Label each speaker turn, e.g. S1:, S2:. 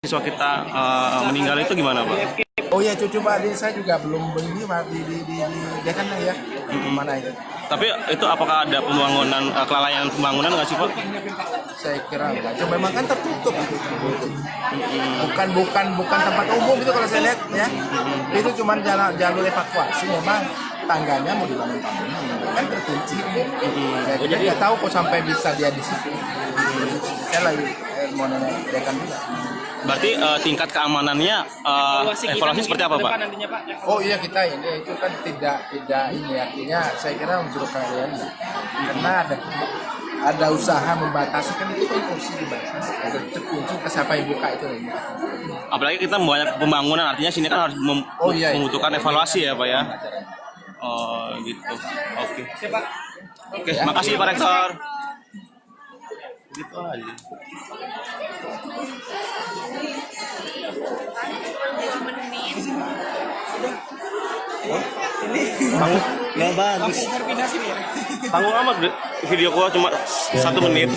S1: Siswa kita meninggal itu gimana, Pak?
S2: Oh ya, cucu Pak, saya juga belum begini Pak di dekan ya. Mana itu?
S1: Tapi itu apakah ada pembangunan kelalaian pembangunan nggak sih, Pak?
S2: Saya kira enggak. Cuma memang kan tertutup itu. Bukan tempat umum itu kalau saya lihat ya. Itu cuma jalur evakuasi, memang tangganya mau dibangun kan terkunci. Jadi nggak tahu kok sampai bisa dia di situ. Saya lagi mau nanya dekan juga.
S1: Berarti tingkat keamanannya evaluasi seperti apa, Pak?
S2: Oh iya, kita ini itu kan tidak ini artinya saya kira untuk kalian karena ada usaha membatasi kan itu kan kursi dibatasi terkunci ke siapa yang buka itu.
S1: Apalagi kita banyak pembangunan, artinya sini kan harus membutuhkan evaluasi ya, Pak ya. Oh gitu. Oke. Oke, makasih Pak Rektor. Gitu aja. Panggung nggak bagus. Panggung amat video gua cuma 1 menit.